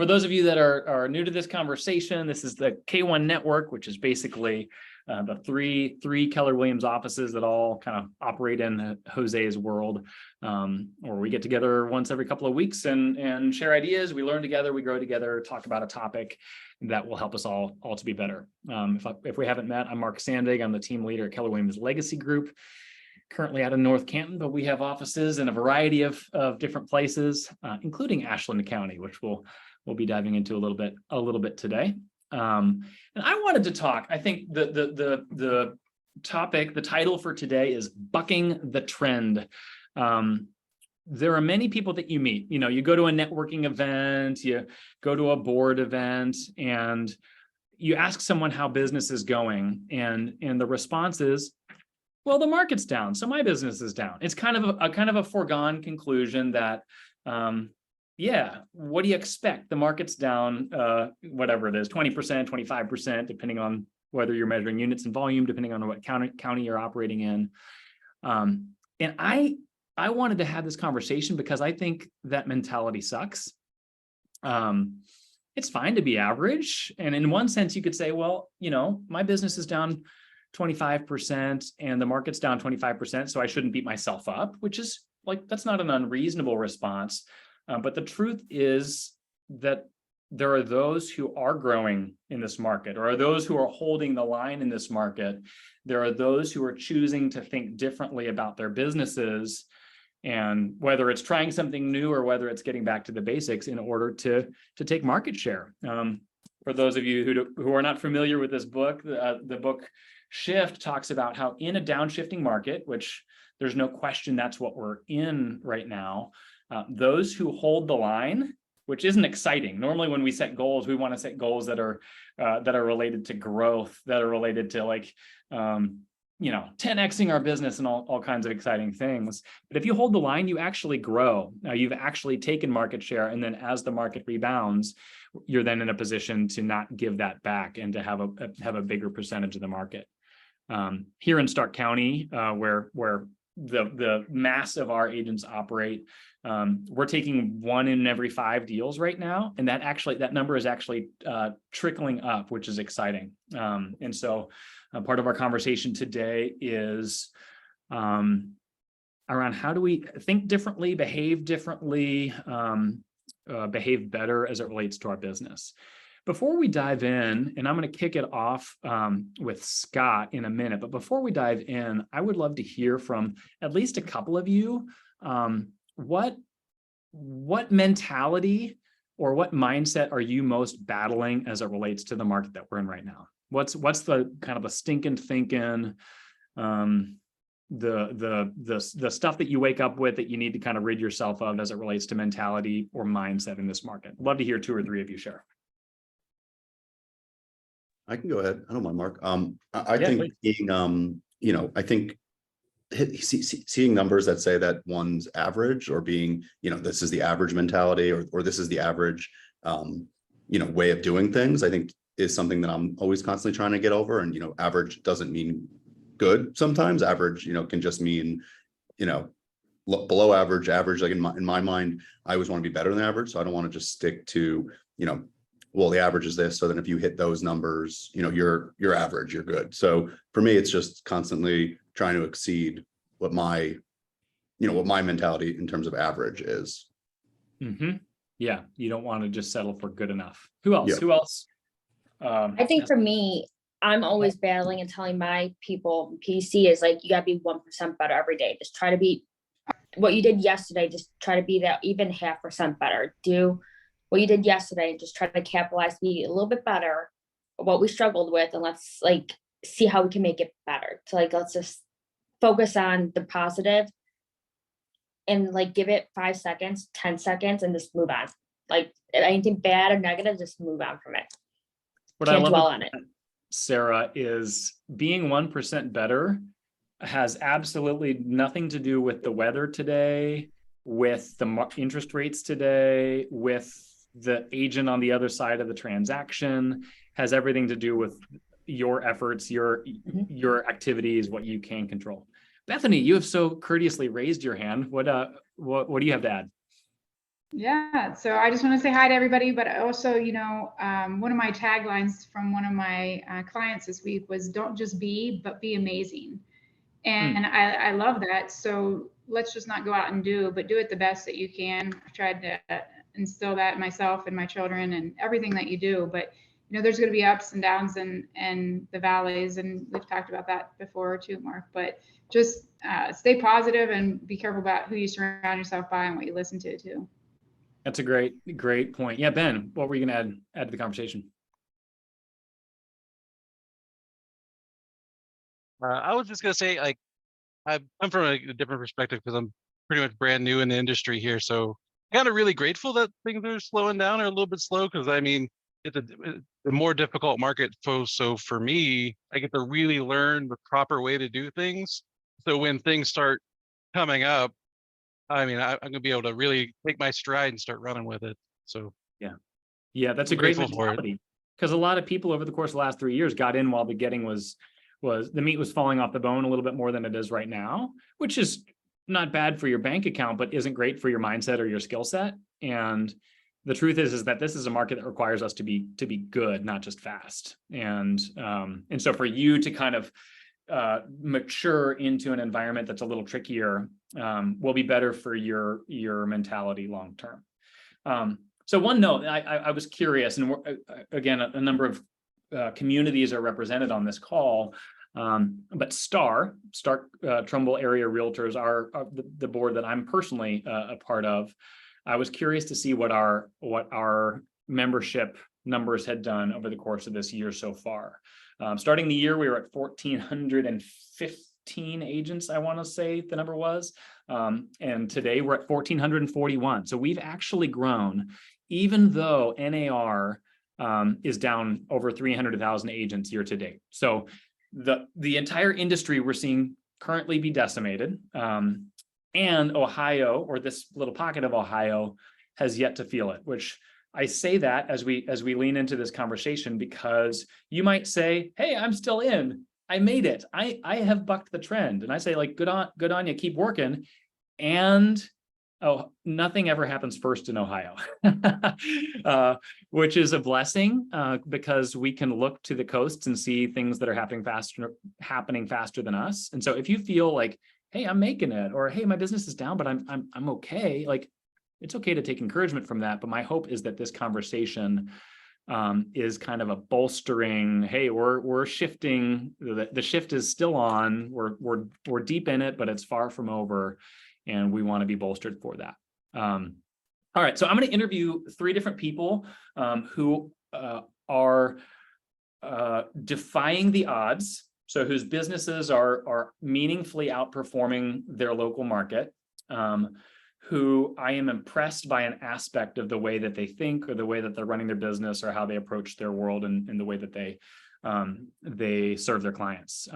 For those of you that are new to this conversation, this is the K1 Network, which is basically the three Keller Williams offices that all kind of operate in Jose's world, where we get together once every couple of weeks and share ideas. We learn together, we grow together, talk about a topic that will help us all to be better. If we haven't met, I'm Mark Sandig. I'm the team leader at Keller Williams Legacy Group, currently out of North Canton, but we have offices in a variety of different places, including Ashland County, which we'll be diving into a little bit today. And I wanted to talk, I think the topic, the title for today is Bucking the Trend. There are many people that you meet, you go to a networking event, you go to a board event, and you ask someone how business is going. And the response is, well, the market's down, so my business is down. It's kind of a foregone conclusion that, yeah, what do you expect? The market's down, whatever it is, 20%, 25%, depending on whether you're measuring units and volume, depending on what county you're operating in. And I wanted to have this conversation because I think that mentality sucks. It's fine to be average. And in one sense, you could say, well, my business is down 25% and the market's down 25%, so I shouldn't beat myself up, which is that's not an unreasonable response. But the truth is that there are those who are growing in this market, or are those who are holding the line in this market. There are those who are choosing to think differently about their businesses, and whether it's trying something new or whether it's getting back to the basics in order to take market share. For those of you who are not familiar with this book, the book Shift talks about how in a downshifting market, which there's no question that's what we're in right now, those who hold the line, which isn't exciting. Normally, when we set goals, we want to set goals that are related to growth, that are related to 10xing our business and all kinds of exciting things. But if you hold the line, you actually grow. Now, you've actually taken market share, and then as the market rebounds, you're then in a position to not give that back and to have a bigger percentage of the market. Here in Stark County, where the mass of our agents operate, we're taking 1 in every 5 deals right now, and that number is actually trickling up, which is exciting. And so part of our conversation today is around how do we think differently, behave differently, behave better as it relates to our business. Before we dive in, and I'm going to kick it off with Scott in a minute, but before we dive in, I would love to hear from at least a couple of you. What mentality or what mindset are you most battling as it relates to the market that we're in right now? What's the kind of a stinking thinking, the stuff that you wake up with that you need to kind of rid yourself of as it relates to mentality or mindset in this market? I'd love to hear 2 or 3 of you share. I can go ahead. I don't mind, Mark. I think being, I think seeing numbers that say that one's average, or being, this is the average mentality, or this is the average, way of doing things, I think is something that I'm always constantly trying to get over. And, average doesn't mean good. Sometimes average, can just mean, below average, like in my mind, I always want to be better than average. So I don't want to just stick to, well, the average is this. So then if you hit those numbers, you're average, you're good. So for me, it's just constantly trying to exceed what my mentality in terms of average is. Mm-hmm. Yeah. You don't want to just settle for good enough. Who else? Yeah. Who else? I think for me, I'm always battling and telling my people, PC is you gotta be 1% better every day. Just try to be what you did yesterday. Just try to be that even 0.5% better. Do what you did yesterday, just try to capitalize, be a little bit better what we struggled with, and let's see how we can make it better. So let's just focus on the positive and give it 5 seconds, 10 seconds, and just move on. Anything bad or negative, just move on from it. Can't dwell on it. Sarah, is being 1% better has absolutely nothing to do with the weather today, with the interest rates today, with the agent on the other side of the transaction. Has everything to do with your efforts, your activities, what you can control. Bethany, you have so courteously raised your hand. What do you have to add? Yeah, so I just want to say hi to everybody, but also, one of my taglines from one of my clients this week was "Don't just be, but be amazing." And I love that. So let's just not go out and do, but do it the best that you can. I've tried to instill that in myself and my children and everything that you do. But there's going to be ups and downs and the valleys, and we've talked about that before too, Mark. But just stay positive and be careful about who you surround yourself by and what you listen to too. That's a great point. Yeah, Ben, what were you going to add to the conversation? I was just gonna say, like, I'm from a different perspective because I'm pretty much brand new in the industry here. So kind of really grateful that things are slowing down or a little bit slow, because I mean, it's a more difficult market. So for me, I get to really learn the proper way to do things. So when things start coming up, I mean, I'm gonna be able to really take my stride and start running with it. So yeah, that's a I'm great grateful for it. mentality, because a lot of people over the course of the last 3 years got in while the getting was the meat was falling off the bone a little bit more than it is right now, which is not bad for your bank account, but isn't great for your mindset or your skill set. And the truth is that this is a market that requires us to be good, not just fast. And so for you to kind of mature into an environment that's a little trickier will be better for your mentality long term. So one note, I was curious, and again, a number of communities are represented on this call, but Stark Trumbull Area Realtors are the board that I'm personally a part of. I was curious to see what our membership numbers had done over the course of this year so far. Starting the year, we were at 1,415 agents, I want to say the number was, and today we're at 1,441. So we've actually grown, even though NAR is down over 300,000 agents year to date. So the entire industry we're seeing currently be decimated, and Ohio, or this little pocket of Ohio, has yet to feel it. Which I say that as we lean into this conversation, because you might say, "Hey, I'm still in. I made it. I have bucked the trend," and I say, like, good on you, keep working. And nothing ever happens first in Ohio, which is a blessing, because we can look to the coasts and see things that are happening faster than us. And so if you feel like, "Hey, I'm making it," or "Hey, my business is down, but I'm okay," like, it's okay to take encouragement from that. But my hope is that this conversation is kind of a bolstering, "Hey, we're shifting. The shift is still on. We're deep in it, but it's far from over. And we want to be bolstered for that." All right, so I'm going to interview 3 different people who are defying the odds, so whose businesses are meaningfully outperforming their local market, who I am impressed by an aspect of the way that they think, or the way that they're running their business, or how they approach their world, and the way that they serve their clients.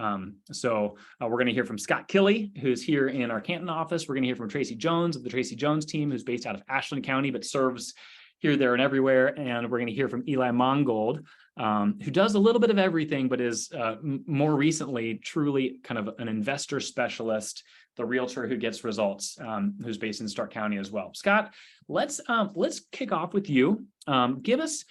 So we're going to hear from Scott Killey, who's here in our Canton office. We're going to hear from Tracy Jones of the Tracy Jones team, who's based out of Ashland County, but serves here, there, and everywhere. And we're going to hear from Eli Mongold, who does a little bit of everything, but is more recently truly kind of an investor specialist, the realtor who gets results, who's based in Stark County as well. Scott, let's kick off with you. Give us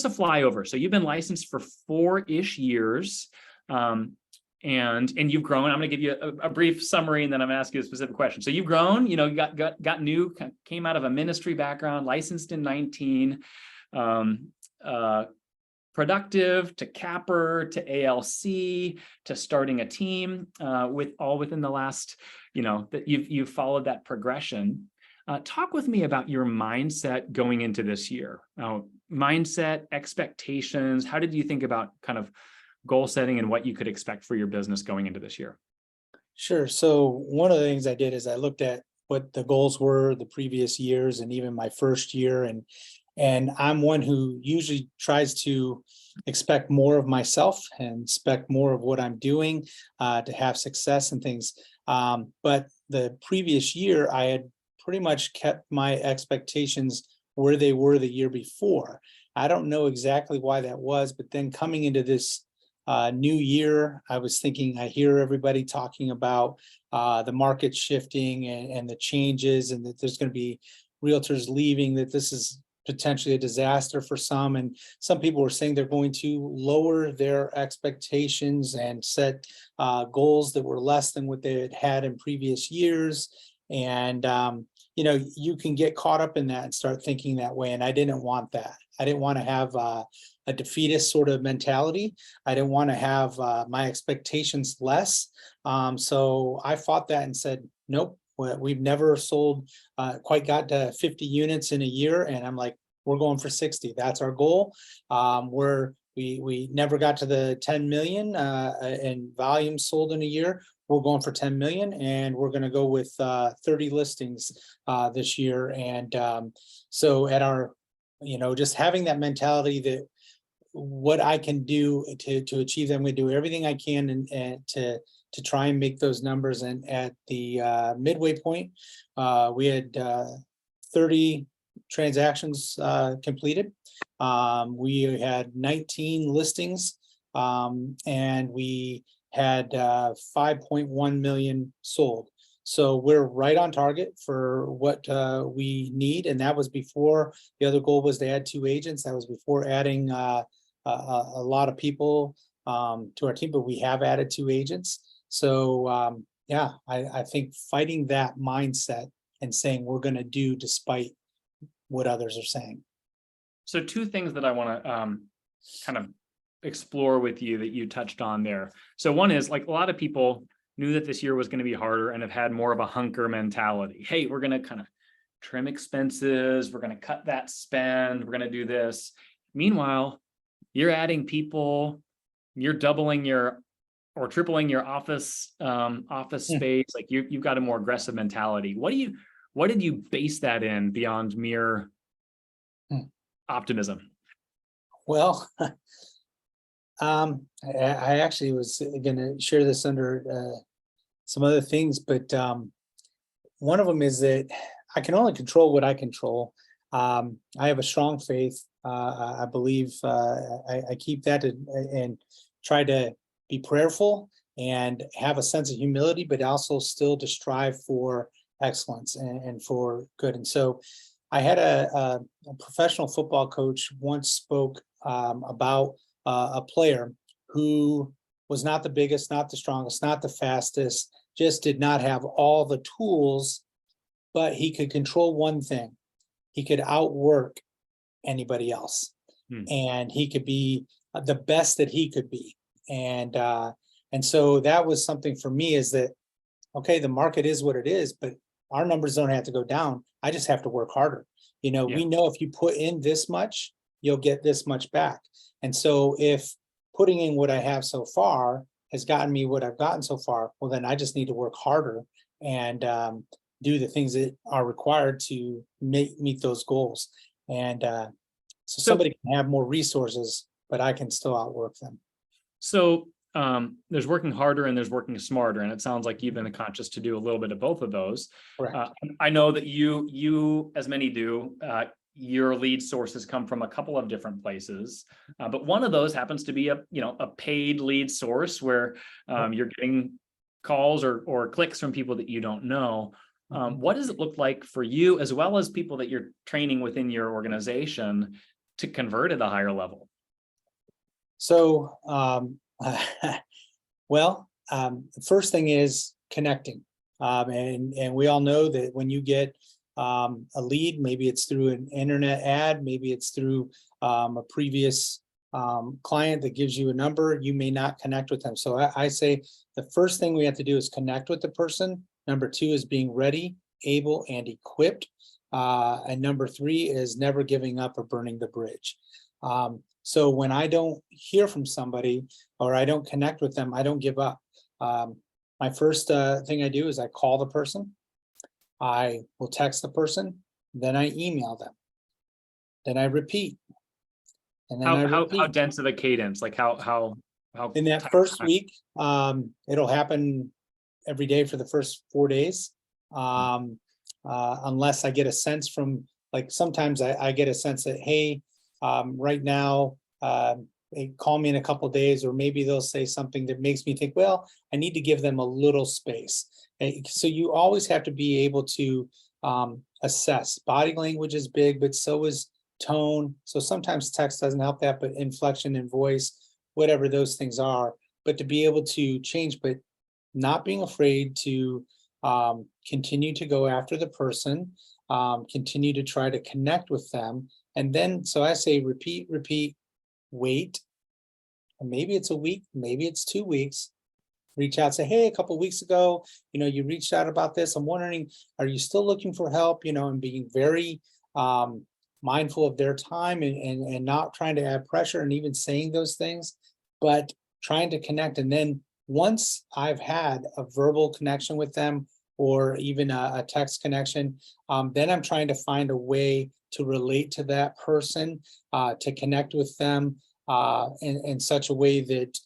a flyover. So you've been licensed for 4-ish years, and you've grown. I'm going to give you a brief summary, and then I'm going to ask you a specific question. So you've grown. You got new, came out of a ministry background, licensed in 19, productive to capper to ALC to starting a team, within the last, that you've followed that progression. Talk with me about your mindset going into this year. Mindset, expectations. How did you think about kind of goal setting and what you could expect for your business going into this year? Sure. So one of the things I did is I looked at what the goals were the previous years and even my first year. And I'm one who usually tries to expect more of myself and expect more of what I'm doing to have success and things. But the previous year, I had pretty much kept my expectations where they were the year before. I don't know exactly why that was, but then coming into this new year, I was thinking, I hear everybody talking about the market shifting and the changes, and that there's going to be realtors leaving, that this is potentially a disaster for some. And some people were saying they're going to lower their expectations and set goals that were less than what they had had in previous years. And, you know, you can get caught up in that and start thinking that way. And I didn't want that. I didn't want to have a defeatist sort of mentality. I didn't want to have my expectations less. So I fought that and said, nope. We've never sold, quite got to 50 units in a year. And I'm like, we're going for 60. That's our goal. We never got to the 10 million in volume sold in a year. We're going for 10 million, and we're going to go with 30 listings this year. And so at our, you know, just having that mentality that what I can do to achieve that, I'm going to do everything I can and to try and make those numbers. And at the midway point, we had 30 transactions completed. We had 19 listings, and we had 5.1 million sold. So we're right on target for what we need. And that was before, the other goal was to add 2 agents. That was before adding a lot of people to our team, but we have added 2 agents. So yeah, I think fighting that mindset and saying we're going to do despite what others are saying. So 2 things that I want to kind of explore with you that you touched on there. So one is, like, a lot of people knew that this year was going to be harder and have had more of a hunker mentality. Hey, we're going to kind of trim expenses. We're going to cut that spend. We're going to do this. Meanwhile, you're adding people, you're doubling your or tripling your office space. Like you've got a more aggressive mentality. What did you base that in beyond mere optimism? Well, I actually was going to share this under some other things, but one of them is that I can only control what I control. I have a strong faith. I believe I keep that and try to be prayerful and have a sense of humility, but also still to strive for excellence and for good. And so I had a professional football coach once spoke about a player who was not the biggest, not the strongest, not the fastest, just did not have all the tools, but he could control one thing. He could outwork anybody else. And he could be the best that he could be. And so that was something for me, is that, okay, the market is what it is, but our numbers don't have to go down. I just have to work harder. You know, we know if you put in this much, you'll get this much back. And so if putting in what I have so far has gotten me what I've gotten so far, well, then I just need to work harder and do the things that are required to meet those goals. And so somebody can have more resources, but I can still outwork them. So there's working harder and there's working smarter. And it sounds like you've been conscious to do a little bit of both of those. I know that you, as many do, your lead sources come from a couple of different places, but one of those happens to be a paid lead source where you're getting calls or clicks from people that you don't know. What does it look like for you, as well as people that you're training within your organization, to convert at a higher level? So, well, the first thing is connecting. And we all know that when you get a lead, maybe it's through an internet ad, maybe it's through a previous client that gives you a number, you may not connect with them. So I say the first thing we have to do is connect with the person. Number 2 is being ready, able, and equipped. And number 3 is never giving up or burning the bridge. So when I don't hear from somebody or I don't connect with them, I don't give up. My first thing I do is I call the person. I will text the person, then I email them, then I repeat. And then how dense of a cadence? Like how in that first week, it'll happen every day for the first 4 days. Unless I get a sense from, like, sometimes I get a sense that, hey, right now, they call me in a couple of days, or maybe they'll say something that makes me think, well, I need to give them a little space. So you always have to be able to assess. Body language is big, but so is tone. So sometimes text doesn't help that, but inflection and voice, whatever those things are, but to be able to change, but not being afraid to continue to go after the person, continue to try to connect with them. And then, so I say, repeat, wait. And maybe it's a week, maybe it's 2 weeks. Reach out, say, hey, a couple of weeks ago, you reached out about this. I'm wondering, are you still looking for help? And being very mindful of their time and not trying to add pressure and even saying those things, but trying to connect. And then once I've had a verbal connection with them or even a text connection, then I'm trying to find a way to relate to that person, to connect with them in such a way that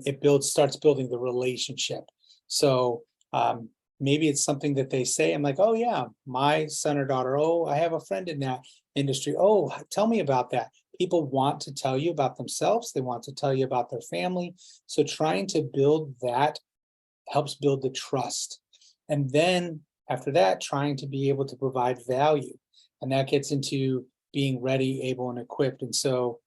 it starts building the relationship. So maybe it's something that they say, I'm like, oh yeah, my son or daughter, oh, I have a friend in that industry. Oh, tell me about that. People want to tell you about themselves. They want to tell you about their family. So trying to build that helps build the trust. And then after that, trying to be able to provide value. And that gets into being ready, able, and equipped. And so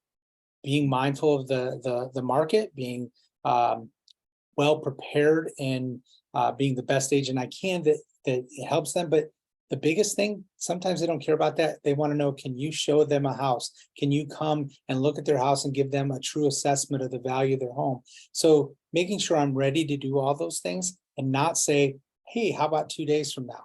being mindful of the market, being well prepared, and being the best agent I can that it helps them. But the biggest thing, sometimes they don't care about that. They want to know, can you show them a house? Can you come and look at their house and give them a true assessment of the value of their home? So making sure I'm ready to do all those things and not say, hey, how about 2 days from now?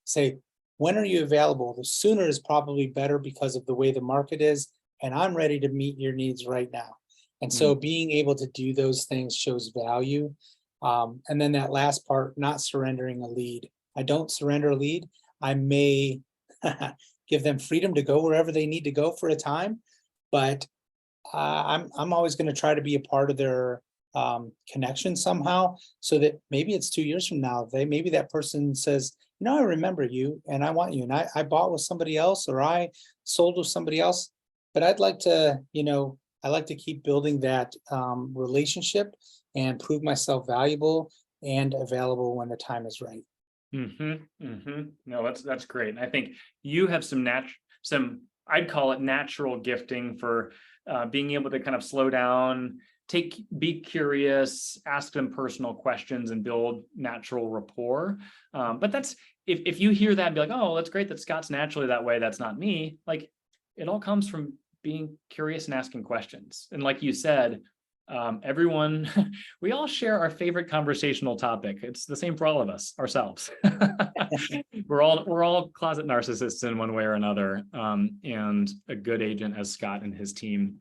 Say, when are you available? The sooner is probably better because of the way the market is, and I'm ready to meet your needs right now. And so being able to do those things shows value. And then that last part, not surrendering a lead. I don't surrender a lead. I may give them freedom to go wherever they need to go for a time, but I'm always going to try to be a part of their connection somehow, so that maybe it's 2 years from now, maybe that person says, I remember you and I want you, and I bought with somebody else, or I sold with somebody else, but I'd like to, I like to keep building that relationship and prove myself valuable and available when the time is right. No, that's great. And I think you have some I'd call it natural gifting for being able to kind of slow down, be curious, ask them personal questions, and build natural rapport. But that's, if you hear that and be like, oh, that's great that Scott's naturally that way, that's not me. Like, it all comes from being curious and asking questions. And like you said, everyone, we all share our favorite conversational topic. It's the same for all of us, ourselves. We're all closet narcissists in one way or another. And a good agent, as Scott and his team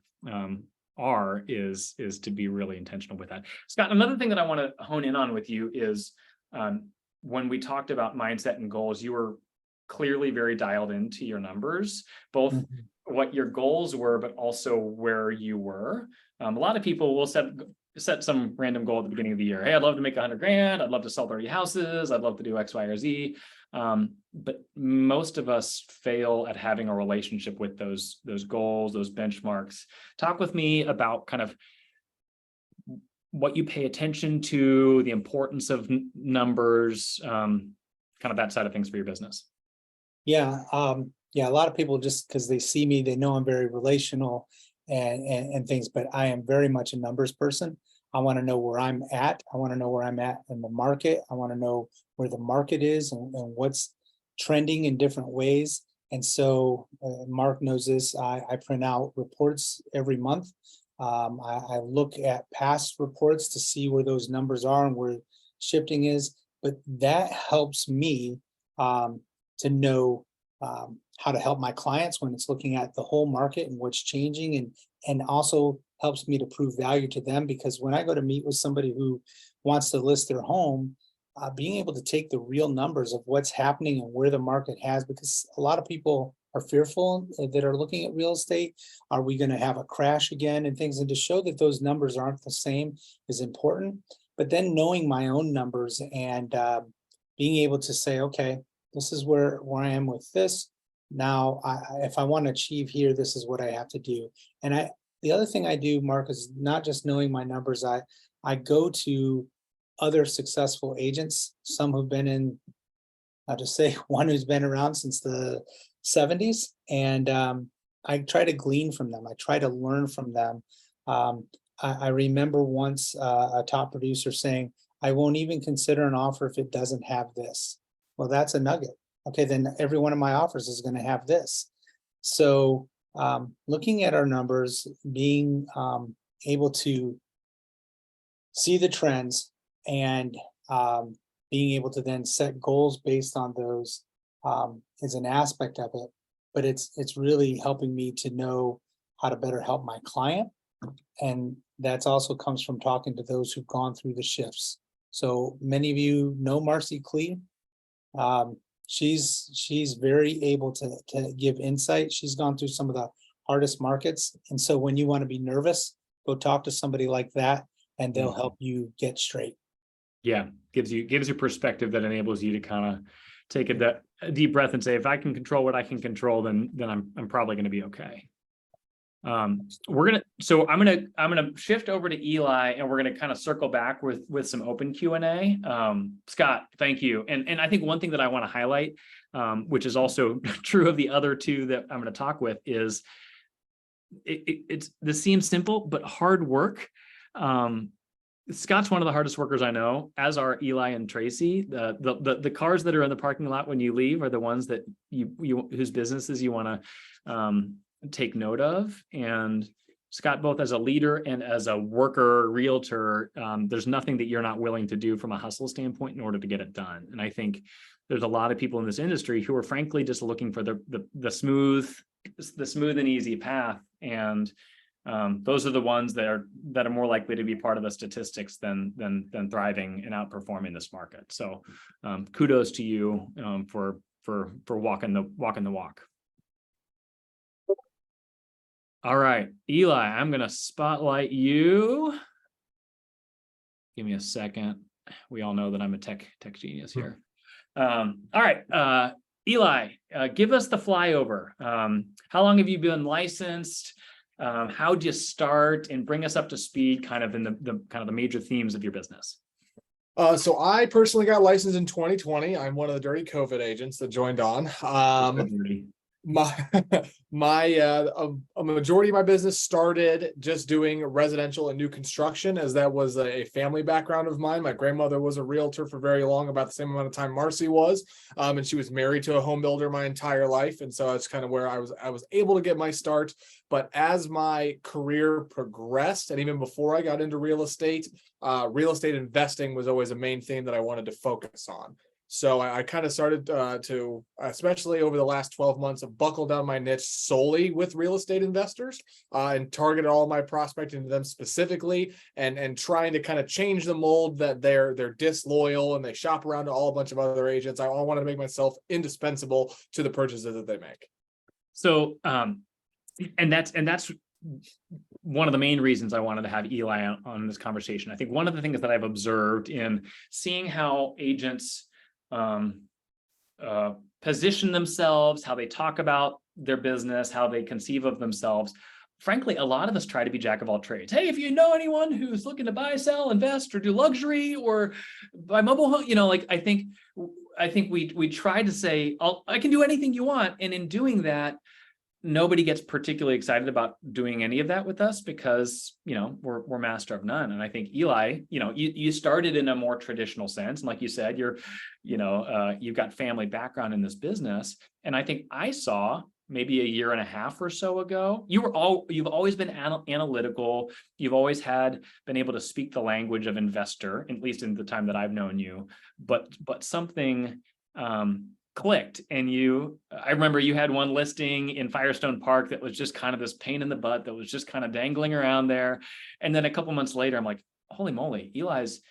is to be really intentional with that. Scott, another thing that I want to hone in on with you is when we talked about mindset and goals, you were clearly very dialed into your numbers, both what your goals were, but also where you were. A lot of people will set some random goal at the beginning of the year. Hey, I'd love to make 100 grand. I'd love to sell 30 houses. I'd love to do X, Y, or Z. But most of us fail at having a relationship with those goals, those benchmarks. Talk with me about kind of what you pay attention to, the importance of numbers, kind of that side of things for your business. Yeah. A lot of people, just because they see me, they know I'm very relational and things, but I am very much a numbers person. I want to know where I'm at. I want to know where I'm at in the market. I want to know where the market is and what's trending in different ways. And so Mark knows this. I print out reports every month. I look at past reports to see where those numbers are and where shifting is. But that helps me to know how to help my clients when it's looking at the whole market and what's changing, and also helps me to prove value to them, because when I go to meet with somebody who wants to list their home, being able to take the real numbers of what's happening and where the market has, because a lot of people are fearful that are looking at real estate. Are we going to have a crash again and things? And to show that those numbers aren't the same is important. But then knowing my own numbers and being able to say, okay, this is where I am with this. Now, if I want to achieve here, this is what I have to do. And the other thing I do, Mark, is not just knowing my numbers. I go to other successful agents, some who've been in I'll just say one who's been around since the 70s. And I try to glean from them. I try to learn from them. I remember once a top producer saying, I won't even consider an offer if it doesn't have this. Well, that's a nugget. Okay, then every one of my offers is going to have this. So looking at our numbers, being able to see the trends and being able to then set goals based on those is an aspect of it. But it's really helping me to know how to better help my client. And that's also comes from talking to those who've gone through the shifts. So many of you know Marcy Clee. She's very able to give insight. She's gone through some of the hardest markets. And so when you want to be nervous, go talk to somebody like that and they'll help you get straight. Yeah, gives you perspective that enables you to kind of take a deep breath and say, if I can control what I can control, then I'm probably going to be okay. I'm gonna shift over to Eli, and we're gonna kind of circle back with some open Q&A. Scott, thank you. And I think one thing that I want to highlight, which is also true of the other two that I'm going to talk with, is this seems simple, but hard work. Scott's one of the hardest workers I know, as are Eli and Tracy. The cars that are in the parking lot when you leave are the ones that you whose businesses you want to take note of. And Scott, both as a leader and as a worker realtor, there's nothing that you're not willing to do from a hustle standpoint in order to get it done. And I think there's a lot of people in this industry who are frankly just looking for the smooth and easy path. And those are the ones that are more likely to be part of the statistics than thriving and outperforming this market. So kudos to you for walking the walk. All right, Eli, I'm going to spotlight you. Give me a second. We all know that I'm a tech genius here. All right, Eli, give us the flyover. How long have you been licensed? How'd you start, and bring us up to speed kind of in the major themes of your business? So I personally got licensed in 2020. I'm one of the dirty COVID agents that joined on. A majority of my business started just doing residential and new construction, as that was a family background of mine. My grandmother was a realtor for very long, about the same amount of time Marcy was, and she was married to a home builder my entire life, and so that's kind of where I was able to get my start. But as my career progressed, and even before I got into real estate investing was always a main theme that I wanted to focus on. So I kind of started to, especially over the last 12 months, of buckle down my niche solely with real estate investors and target all my prospecting to them specifically, and trying to kind of change the mold that they're disloyal and they shop around to a bunch of other agents. I wanted to make myself indispensable to the purchases that they make. So, and that's one of the main reasons I wanted to have Eli on this conversation. I think one of the things that I've observed in seeing how agents position themselves, how they talk about their business, how they conceive of themselves. Frankly, a lot of us try to be jack of all trades. Hey, if you know anyone who's looking to buy, sell, invest, or do luxury, or buy mobile home, I think we try to say, I can do anything you want. And in doing that, nobody gets particularly excited about doing any of that with us, because we're master of none. And I think Eli, you started in a more traditional sense, and like you said, you've got family background in this business. And I think I saw maybe a year and a half or so ago, you've always been analytical. You've always been able to speak the language of investor, at least in the time that I've known you. But something clicked, and I remember you had one listing in Firestone Park that was just kind of this pain in the butt that was just kind of dangling around there. And then a couple months later, I'm like, holy moly, Eli's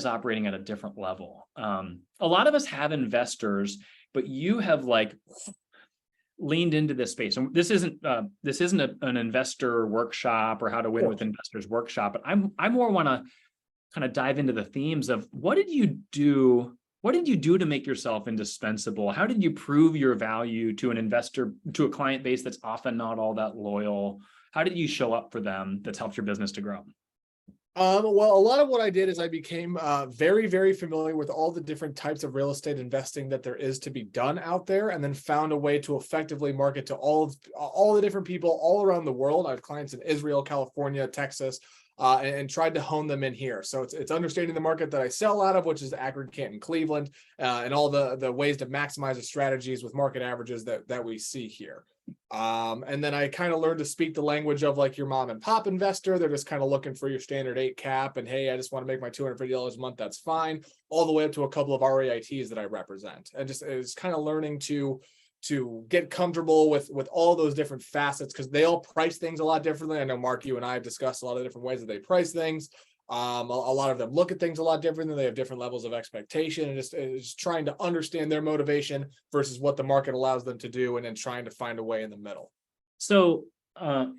operating at a different level. A lot of us have investors, but you have leaned into this space. And this isn't an investor workshop or how to win with investors workshop, but I more want to kind of dive into the themes of what did you do to make yourself indispensable? How did you prove your value to an investor, to a client base that's often not all that loyal? How did you show up for them that's helped your business to grow? Well, a lot of what I did is I became very, very familiar with all the different types of real estate investing that there is to be done out there, and then found a way to effectively market to all the different people all around the world. I have clients in Israel, California, Texas, and tried to hone them in here. So it's understanding the market that I sell out of, which is Akron, Canton, Cleveland, and all the ways to maximize the strategies with market averages that we see here. And then I kind of learned to speak the language of like your mom and pop investor. They're just kind of looking for your standard 8 cap and hey, I just want to make my $250 a month. That's fine. All the way up to a couple of REITs that I represent. And just it's kind of learning to get comfortable with all those different facets, because they all price things a lot differently. I know Mark, you and I have discussed a lot of different ways that they price things. A lot of them look at things a lot different, they have different levels of expectation, and just trying to understand their motivation versus what the market allows them to do, and then trying to find a way in the middle. So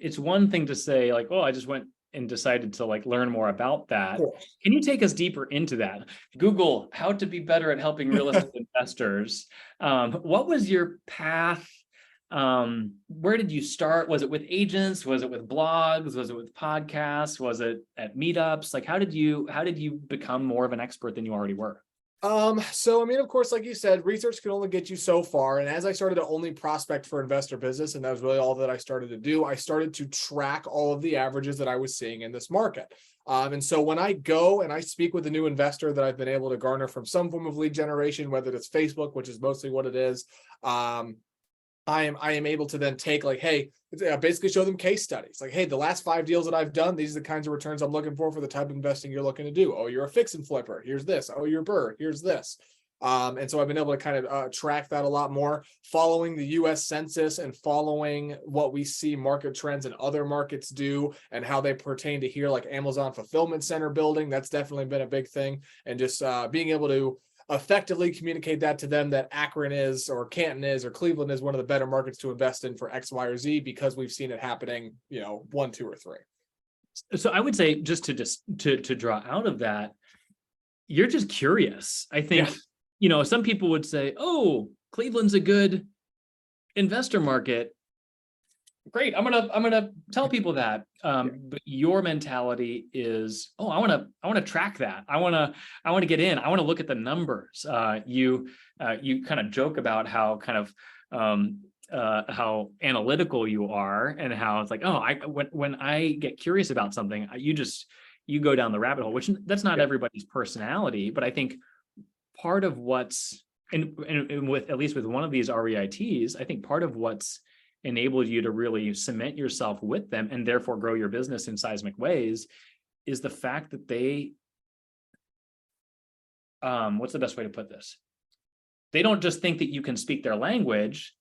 it's one thing to say like, oh, I just went and decided to like learn more about that. Cool. Can you take us deeper into that? Google how to be better at helping real estate investors. What was your path? Where did you start? Was it with agents? Was it with blogs? Was it with podcasts? Was it at meetups? Like, how did you become more of an expert than you already were? So I mean, of course, like you said, research can only get you so far. And as I started to only prospect for investor business, and that was really all that I started to do, I started to track all of the averages that I was seeing in this market. And so when I go and I speak with a new investor that I've been able to garner from some form of lead generation, whether it's Facebook, which is mostly what it is, I am able to then take like, hey, basically show them case studies. Like, hey, the last 5 deals that I've done, these are the kinds of returns I'm looking for the type of investing you're looking to do. Oh, you're a fix and flipper. Here's this. Oh, you're Burr. Here's this. And so I've been able to kind of track that a lot more, following the US Census and following what we see market trends in other markets do and how they pertain to here, like Amazon Fulfillment Center building. That's definitely been a big thing. And just being able to effectively communicate that to them that Akron is, or Canton is, or Cleveland is one of the better markets to invest in for X, Y, or Z, because we've seen it happening, 1, 2, or 3. So I would say just to draw out of that, you're just curious. I think, some people would say, oh, Cleveland's a good investor market. Great. I'm gonna tell people that. But your mentality is, oh, I want to track that. I want to get in. I want to look at the numbers. You kind of joke about how how analytical you are, and how it's like, oh, when I get curious about something, you go down the rabbit hole, which that's not everybody's personality. But I think part of what's and with, at least with one of these REITs, I think part of what's enabled you to really cement yourself with them and therefore grow your business in seismic ways is the fact that they, what's the best way to put this? They don't just think that you can speak their language.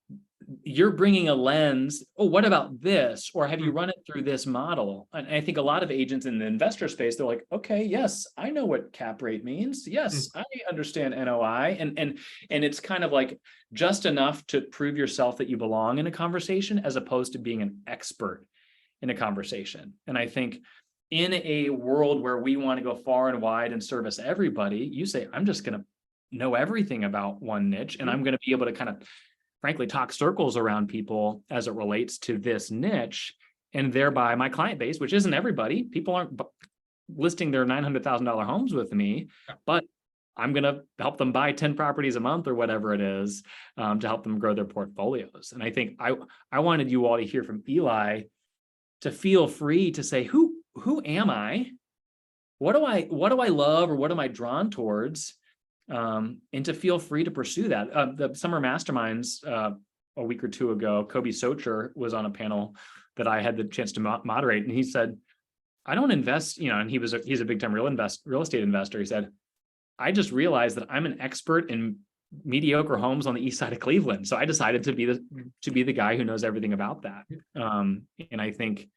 You're bringing a lens. Oh, what about this? Or have you run it through this model? And I think a lot of agents in the investor space, they're like, okay, yes, I know what cap rate means. Yes, I understand NOI. And it's kind of like just enough to prove yourself that you belong in a conversation, as opposed to being an expert in a conversation. And I think in a world where we want to go far and wide and service everybody, you say, I'm just going to know everything about one niche, and I'm going to be able to kind of frankly talk circles around people as it relates to this niche, and thereby my client base, which isn't everybody. People aren't listing their $900,000 homes with me, but I'm going to help them buy 10 properties a month or whatever it is, to help them grow their portfolios. And I think I wanted you all to hear from Eli, to feel free to say, who am I? What do I love, or what am I drawn towards? And to feel free to pursue that. The summer masterminds a week or two ago, Kobe Socher was on a panel that I had the chance to moderate, and he said, "I don't invest," and he's a big time real estate investor. He said, "I just realized that I'm an expert in mediocre homes on the east side of Cleveland, so I decided to be the guy who knows everything about that." And I think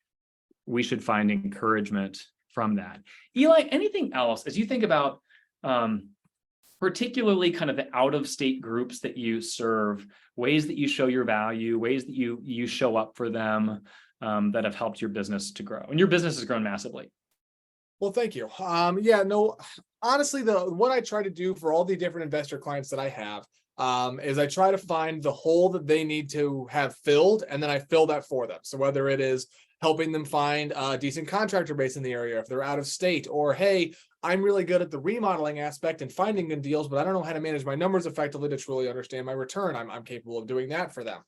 we should find encouragement from that. Eli, anything else as you think about? Particularly kind of the out-of-state groups that you serve, ways that you show your value, ways that you show up for them, that have helped your business to grow. And your business has grown massively. Well, thank you. Honestly, what I try to do for all the different investor clients that I have, is I try to find the hole that they need to have filled, and then I fill that for them. So whether it is helping them find a decent contractor base in the area if they're out of state, or hey, I'm really good at the remodeling aspect and finding good deals, but I don't know how to manage my numbers effectively to truly understand my return. I'm capable of doing that for them.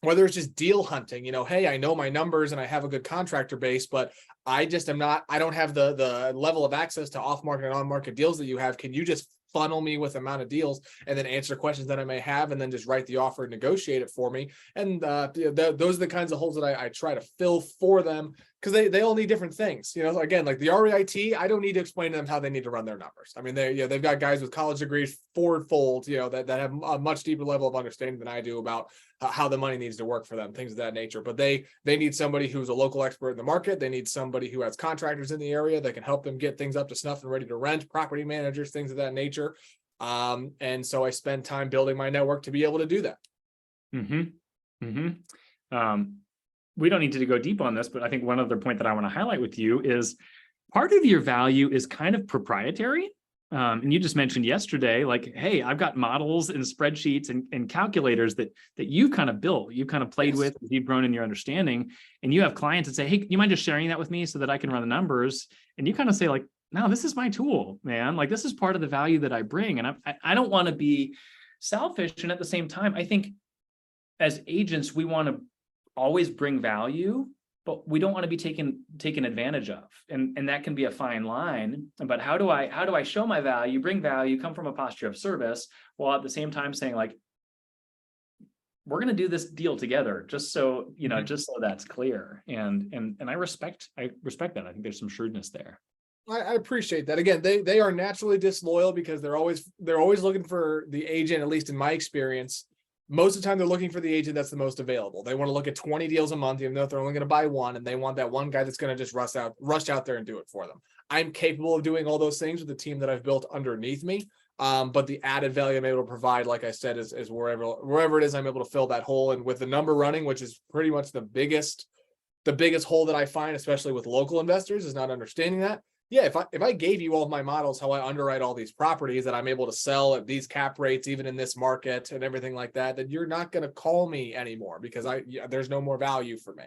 Whether it's just deal hunting, hey, I know my numbers and I have a good contractor base, but I don't have the level of access to off-market and on-market deals that you have. Can you just funnel me with amount of deals and then answer questions that I may have, and then just write the offer and negotiate it for me? And those are the kinds of holes that I try to fill for them, because they all need different things. Again, like the REIT, I don't need to explain to them how they need to run their numbers. I mean, they've got guys with college degrees fourfold, that have a much deeper level of understanding than I do about how the money needs to work for them, things of that nature. But they need somebody who's a local expert in the market. They need somebody who has contractors in the area that can help them get things up to snuff and ready to rent, property managers, things of that nature. And so I spend time building my network to be able to do that. We don't need to go deep on this, but I think one other point that I want to highlight with you is part of your value is kind of proprietary. And you just mentioned yesterday, like, hey, I've got models and spreadsheets and calculators that you've kind of built, you've kind of played Yes. with, you've grown in your understanding, and you have clients that say, hey, you mind just sharing that with me so that I can run the numbers? And you kind of say like, no, this is my tool, man. Like, this is part of the value that I bring. And I don't want to be selfish. And at the same time, I think as agents, we want to always bring value, but we don't want to be taken advantage of. And that can be a fine line. But how do I show my value, bring value, come from a posture of service, while at the same time saying like, we're going to do this deal together, just so, just so that's clear. And I respect that. I think there's some shrewdness there. I appreciate that. Again, they are naturally disloyal because they're always looking for the agent, at least in my experience. Most of the time they're looking for the agent that's the most available. They want to look at 20 deals a month, even though they're only going to buy one, and they want that one guy that's going to just rush out there and do it for them. I'm capable of doing all those things with the team that I've built underneath me. But the added value I'm able to provide, like I said, is wherever it is, I'm able to fill that hole. And with the number running, which is pretty much the biggest hole that I find, especially with local investors, is not understanding that. Yeah, if I gave you all of my models, how I underwrite all these properties that I'm able to sell at these cap rates, even in this market and everything like that, then you're not going to call me anymore, because there's no more value for me.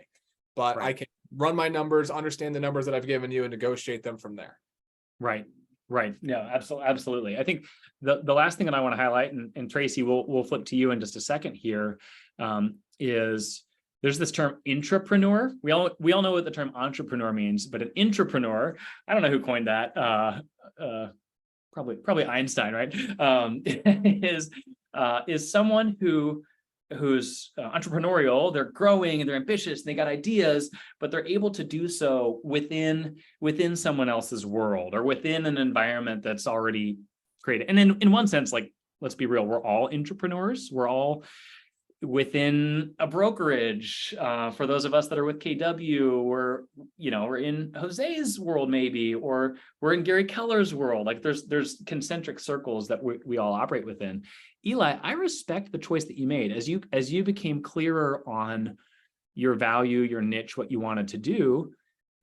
But Right. I can run my numbers, understand the numbers that I've given you, and negotiate them from there. Right. Yeah, absolutely. I think the last thing that I want to highlight, and Tracy, we'll flip to you in just a second here, is there's this term intrapreneur. We all know what the term entrepreneur means, but an intrapreneur, I don't know who coined that. Probably Einstein, right? Is someone who's entrepreneurial. They're growing and they're ambitious and they got ideas, but they're able to do so within someone else's world or within an environment that's already created. And in one sense, like, let's be real, we're all entrepreneurs. We're all within a brokerage. For those of us that are with KW, we're in Jose's world maybe, or we're in Gary Keller's world. Like there's concentric circles that we all operate within. Eli, I respect the choice that you made as you became clearer on your value, your niche, what you wanted to do.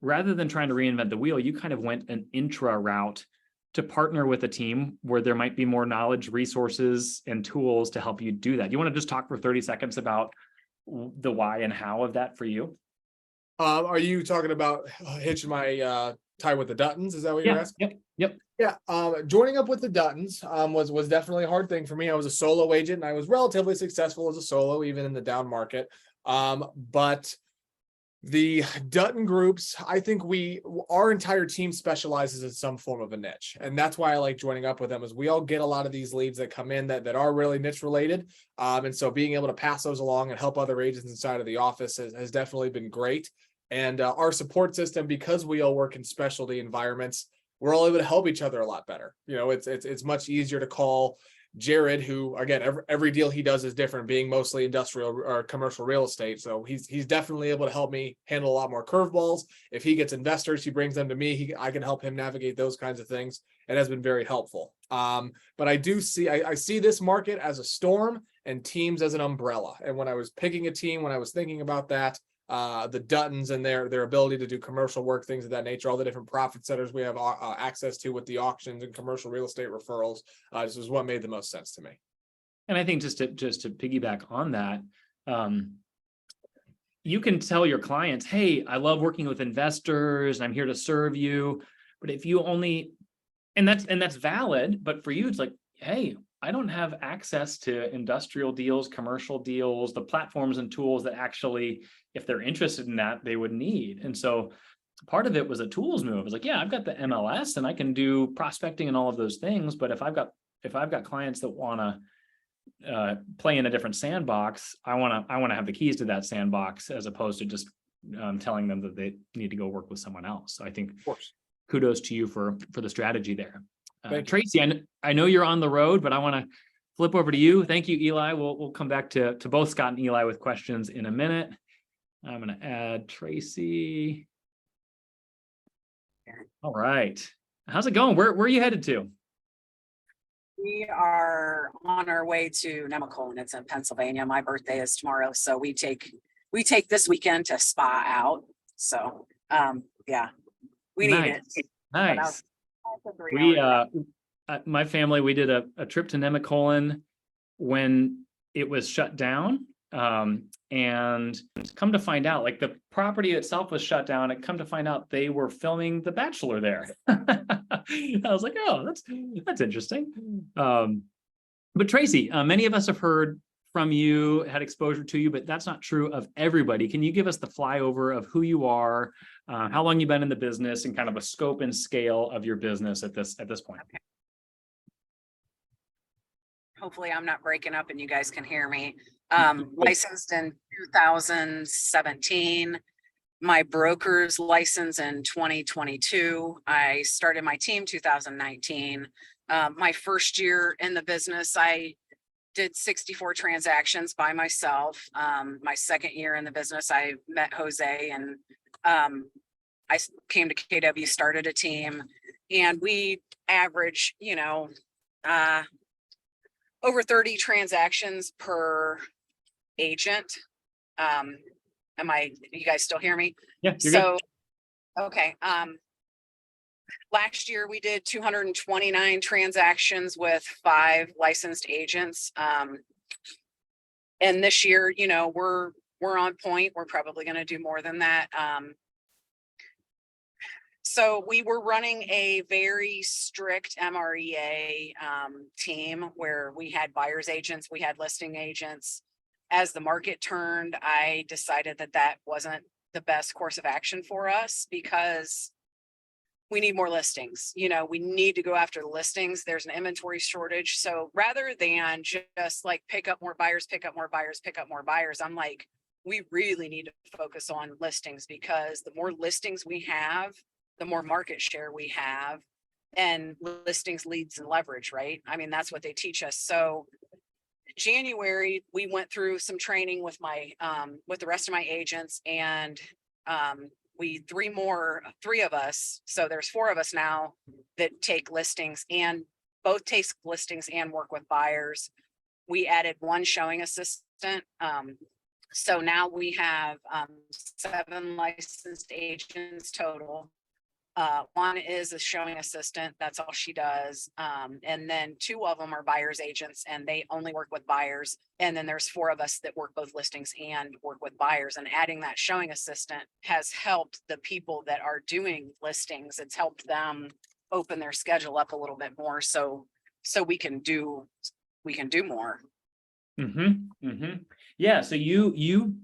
Rather than trying to reinvent the wheel, you kind of went an intra route to partner with a team where there might be more knowledge, resources, and tools to help you do that. You want to just talk for 30 seconds about the why and how of that for you? Are you talking about hitching my tie with the Duttons? Is that what you're asking? Yep. Yeah. Joining up with the Duttons was definitely a hard thing for me. I was a solo agent and I was relatively successful as a solo, even in the down market. But the Dutton groups, I think our entire team specializes in some form of a niche. And that's why I like joining up with them, is we all get a lot of these leads that come in that are really niche related. And so being able to pass those along and help other agents inside of the office has definitely been great. And our support system, because we all work in specialty environments, we're all able to help each other a lot better. It's much easier to call Jared, who again, every deal he does is different, being mostly industrial or commercial real estate. So he's definitely able to help me handle a lot more curveballs. If he gets investors, he brings them to me. I can help him navigate those kinds of things. It has been very helpful. But I see this market as a storm and teams as an umbrella. And when I was picking a team, when I was thinking about that, the Duttons and their ability to do commercial work, things of that nature, all the different profit centers we have access to with the auctions and commercial real estate referrals. This is what made the most sense to me. And I think just to piggyback on that, you can tell your clients, hey, I love working with investors, I'm here to serve you. But if you only, and that's valid, but for you, it's like, hey, I don't have access to industrial deals, commercial deals, the platforms and tools that actually, if they're interested in that, they would need. And so part of it was a tools move. It's like, yeah, I've got the MLS and I can do prospecting and all of those things. But if I've got clients that want to play in a different sandbox, I want to have the keys to that sandbox, as opposed to just telling them that they need to go work with someone else. So I think, Of course. kudos to you for the strategy there. Thank you. Tracy, I know you're on the road, but I want to flip over to you. Thank you, Eli. We'll come back to both Scott and Eli with questions in a minute. I'm going to add Tracy. All right. How's it going? Where are you headed to? We are on our way to Nemacolin. It's in Pennsylvania. My birthday is tomorrow, so we take this weekend to spa out. So yeah, we need it. Nice. My family, we did a trip to Nemacolin when it was shut down. And come to find out, like, the property itself was shut down, and come to find out they were filming The Bachelor there. I was like, oh, that's interesting. But Tracy, many of us have heard from you, had exposure to you, but that's not true of everybody. Can you give us the flyover of who you are, how long you've been in the business, and kind of a scope and scale of your business at this point? Okay. Hopefully I'm not breaking up and you guys can hear me. Licensed in 2017. My broker's license in 2022. I started my team 2019. My first year in the business, I did 64 transactions by myself. My second year in the business, I met Jose, and I came to KW, started a team, and we average, over 30 transactions per agent. You guys still hear me? Yeah, you're good. Okay. Last year we did 229 transactions with 5 licensed agents. And this year, we're on point. We're probably going to do more than that. So we were running a very strict MREA team where we had buyer's agents, we had listing agents. As the market turned, I decided that wasn't the best course of action for us, because we need more listings. We need to go after the listings. There's an inventory shortage. So rather than just like pick up more buyers, I'm like, we really need to focus on listings, because the more listings we have, the more market share we have, and listings leads and leverage, right? I mean, that's what they teach us. So January, we went through some training with with the rest of my agents, and three of us. So there's 4 of us now that take listings, and both take listings and work with buyers. We added 1 showing assistant. So now we have 7 licensed agents total. 1 is a showing assistant. That's all she does. And then 2 of them are buyer's agents, and they only work with buyers. And then there's 4 of us that work both listings and work with buyers. And adding that showing assistant has helped the people that are doing listings. It's helped them open their schedule up a little bit more, so we can do more. Yeah. So you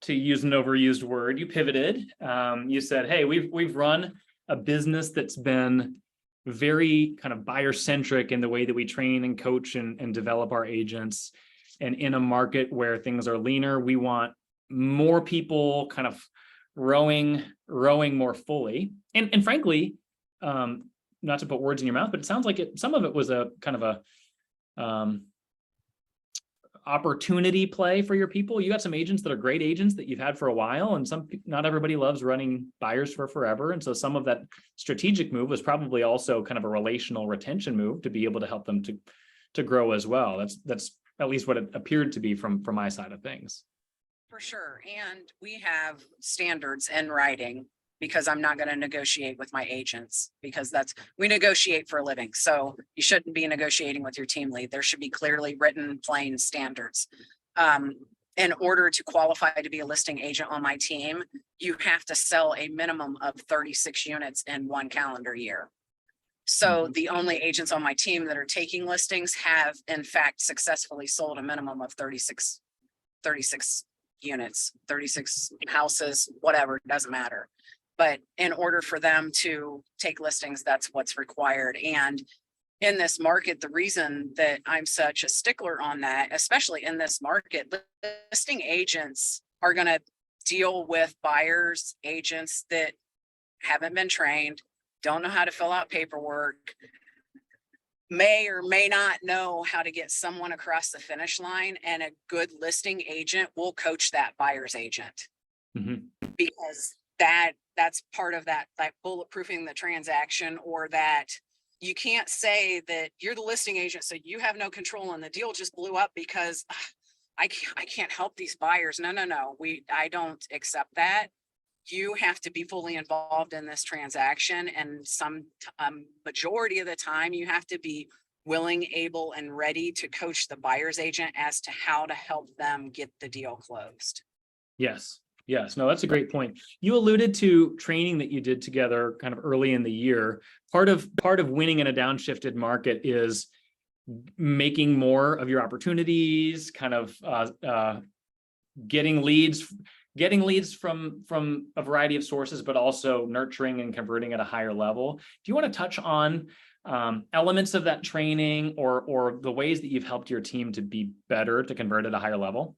to use an overused word, you pivoted. You said, hey, we've run a business that's been very kind of buyer centric in the way that we train and coach and develop our agents. And in a market where things are leaner, we want more people kind of rowing more fully. And frankly, not to put words in your mouth, but it sounds like some of it was a kind of a opportunity play for your people. You got some agents that are great agents that you've had for a while, and not everybody loves running buyers for forever. And so some of that strategic move was probably also kind of a relational retention move to be able to help them to grow as well. That's at least what it appeared to be from my side of things. For sure. And we have standards in writing because I'm not going to negotiate with my agents because we negotiate for a living. So you shouldn't be negotiating with your team lead. There should be clearly written, plain standards. In order to qualify to be a listing agent on my team, you have to sell a minimum of 36 units in 1 calendar year. So the only agents on my team that are taking listings have in fact successfully sold a minimum of 36 units, 36 houses, whatever, it doesn't matter. But in order for them to take listings, that's what's required. And in this market, the reason that I'm such a stickler on that, especially in this market, listing agents are going to deal with buyers, agents that haven't been trained, don't know how to fill out paperwork, may or may not know how to get someone across the finish line, and a good listing agent will coach that buyer's agent. Because that's part of that bulletproofing the transaction, or that you can't say that you're the listing agent, so you have no control and the deal just blew up because I can't help these buyers. No. I don't accept that. You have to be fully involved in this transaction, and some majority of the time you have to be willing, able, and ready to coach the buyer's agent as to how to help them get the deal closed. Yes. No, that's a great point. You alluded to training that you did together kind of early in the year. Part of winning in a downshifted market is making more of your opportunities, kind of getting leads from a variety of sources, but also nurturing and converting at a higher level. Do you want to touch on elements of that training or the ways that you've helped your team to be better to convert at a higher level?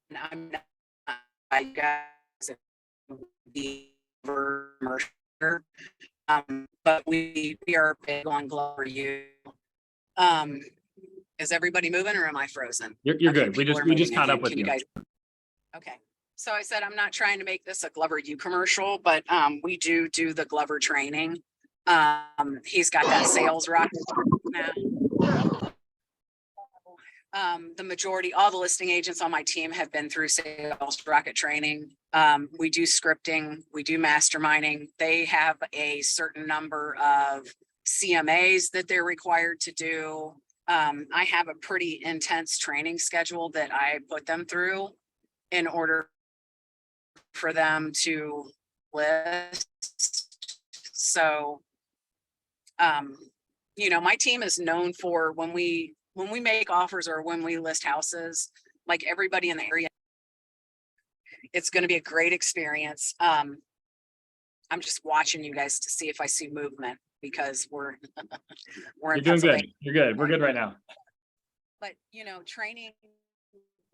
And I'm not, I guys, but we are big on Glover U. Is everybody moving or am I frozen? You're good. We just caught up with you. Okay. So I said, I'm not trying to make this a Glover U commercial, but we do the Glover training. He's got that sales rocket now. The majority, all the listing agents on my team have been through sales rocket training. We do scripting, we do masterminding. They have a certain number of CMAs that they're required to do. I have a pretty intense training schedule that I put them through in order for them to list. So, my team is known for when we make offers or when we list houses, like everybody in the area, it's going to be a great experience. I'm just watching you guys to see if I see movement because we're You're doing good. You're good. We're good right now. But training,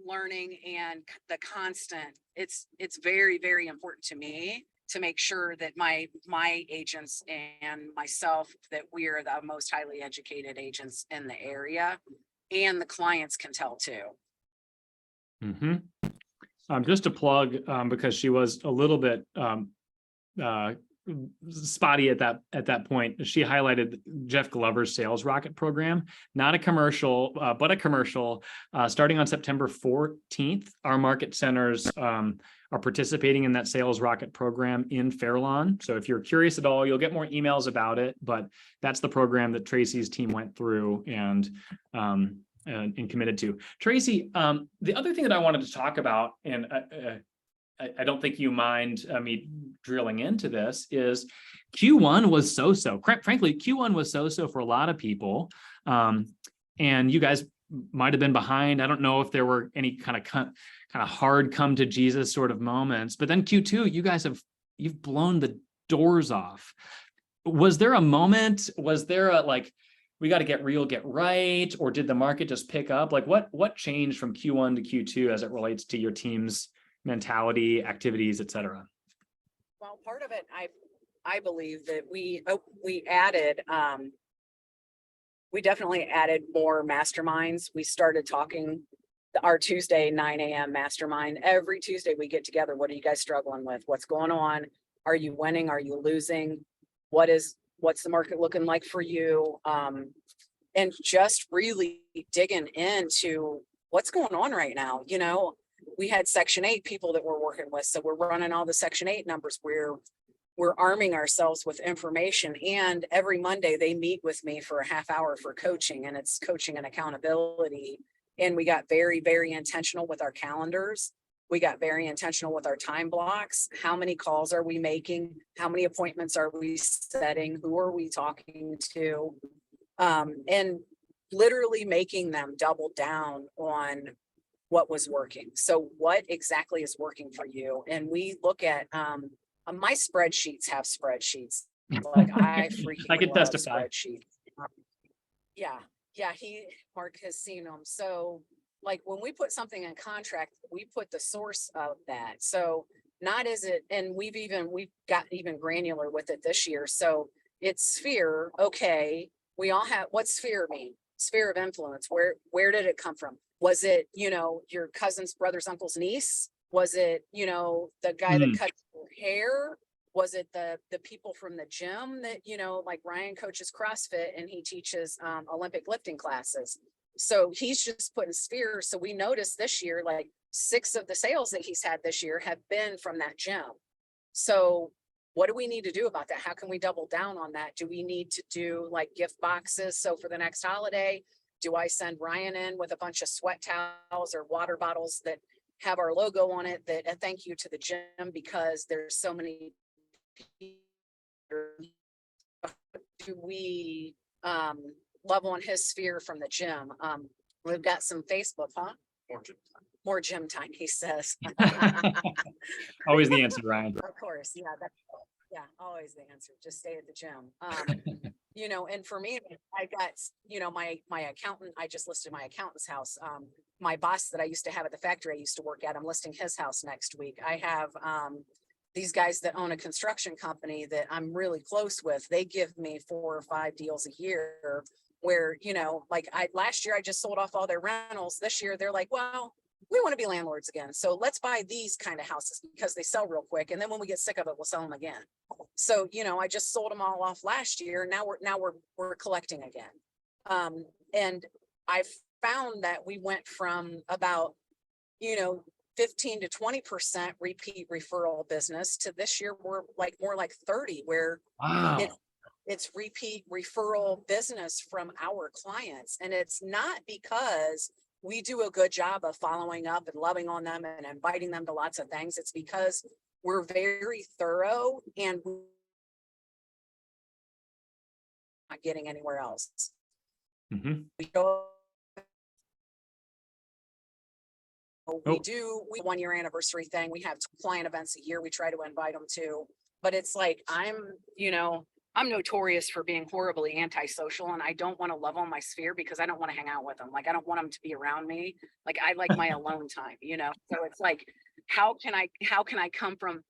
learning, and the constant, it's very, very important to me to make sure that my agents and myself, that we are the most highly educated agents in the area, and the clients can tell too. Just to plug, because she was a little bit spotty at that point. She highlighted Jeff Glover's Sales Rocket program, not a commercial, but a commercial. Starting on September 14th, our market centers are participating in that Sales Rocket program in Fairlawn. So if you're curious at all, you'll get more emails about it, but that's the program that Tracy's team went through and committed to. Tracy, the other thing that I wanted to talk about, and I don't think you mind me drilling into this, is Q1 was so-so. Frankly, Q1 was so-so for a lot of people. And you guys might have been behind. I don't know if there were any kind of hard come to Jesus sort of moments, but then Q2, you've blown the doors off. Was there a moment? Was there a we got to get real, get right? Or did the market just pick up? What changed from Q1 to Q2 as it relates to your team's mentality, activities, et cetera? Well, part of it, I believe that we added, we definitely added more masterminds. We started talking our Tuesday 9 a.m. mastermind. Every Tuesday we get together. What are you guys struggling with? What's going on? Are you winning? Are you losing? What's the market looking like for you? And just really digging into what's going on right now? You know, we had Section 8 people that we're working with. So we're running all the Section 8 numbers. We're arming ourselves with information. And every Monday they meet with me for a half hour for coaching, and it's coaching and accountability. And we got very, very intentional with our calendars. We got very intentional with our time blocks. How many calls are we making? How many appointments are we setting? Who are we talking to? And literally making them double down on what was working. So what exactly is working for you? And we look at, my spreadsheets have spreadsheets. Like I freaking I can love testify. spreadsheets. Yeah, Mark has seen them. So like when we put something in contract, we put the source of that. So not is it, and we've got even granular with it this year. So it's sphere. Okay. We all have, what's sphere mean? Sphere of influence. Where did it come from? Was it, you know, your cousin's brother's uncle's niece? Was it, you know, the guy that cut your hair? Was it the people from the gym that, you know, like Ryan coaches CrossFit and he teaches Olympic lifting classes. So he's just putting spheres. So we noticed this year, like 6 of the sales that he's had this year have been from that gym. So what do we need to do about that? How can we double down on that? Do we need to do like gift boxes? So for the next holiday, do I send Ryan in with a bunch of sweat towels or water bottles that have our logo on it, that a thank you to the gym because there's so many people? Do we love on his sphere from the gym? We've got some Facebook, huh? More gym time, he says. Always the answer, Ryan. Of course, yeah, always the answer. Just stay at the gym. You know, and for me, I got, you know, my accountant, I just listed my accountant's house. My boss that I used to have at the factory I used to work at, I'm listing his house next week. I have these guys that own a construction company that I'm really close with. They give me 4 or 5 deals a year where, you know, like last year I just sold off all their rentals. This year they're like, well, we want to be landlords again. So let's buy these kind of houses because they sell real quick. And then when we get sick of it, we'll sell them again. So, you know, I just sold them all off last year. Now we're collecting again. And I found that we went from about, you know, 15 to 20% repeat referral business to this year, we're like more like 30, where Wow. it's repeat referral business from our clients. And it's not because we do a good job of following up and loving on them and inviting them to lots of things. It's because we're very thorough and we're not getting anywhere else. Mhm. We do 1-year anniversary thing. We have client events a year. We try to invite them to, but it's like, I'm notorious for being horribly antisocial, and I don't want to love on my sphere because I don't want to hang out with them. Like, I don't want them to be around me. Like, I like my alone time, you know? So it's like, how can I come from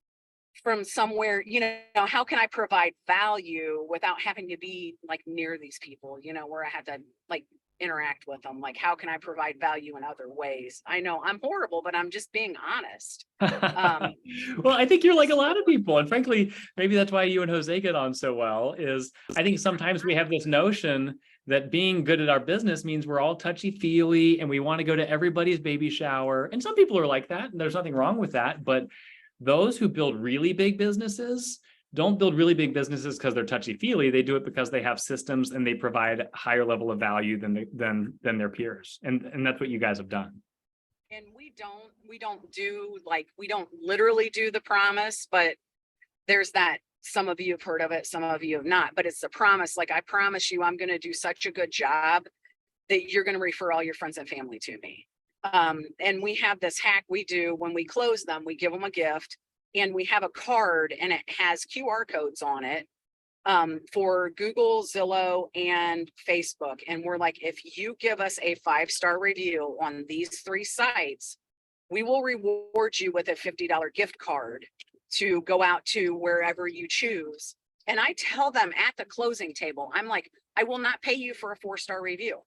somewhere, you know, how can I provide value without having to be like near these people, you know, where I have to like interact with them? Like, how can I provide value in other ways? I know I'm horrible, but I'm just being honest. Well, I think you're like a lot of people. And frankly, maybe that's why you and Jose get on so well, is I think sometimes we have this notion that being good at our business means we're all touchy-feely and we want to go to everybody's baby shower. And some people are like that, and there's nothing wrong with that. But those who build really big businesses don't build really big businesses because they're touchy-feely. They do it because they have systems and they provide a higher level of value than their peers. And that's what you guys have done. And we don't literally do the promise, but there's that. Some of you have heard of it, some of you have not, but it's the promise. Like, I promise you, I'm going to do such a good job that you're going to refer all your friends and family to me. And we have this hack we do when we close them, we give them a gift, and we have a card and it has QR codes on it for Google, Zillow, and Facebook. And we're like, if you give us a 5-star review on these 3 sites, we will reward you with a $50 gift card to go out to wherever you choose. And I tell them at the closing table, I'm like, I will not pay you for a 4-star review.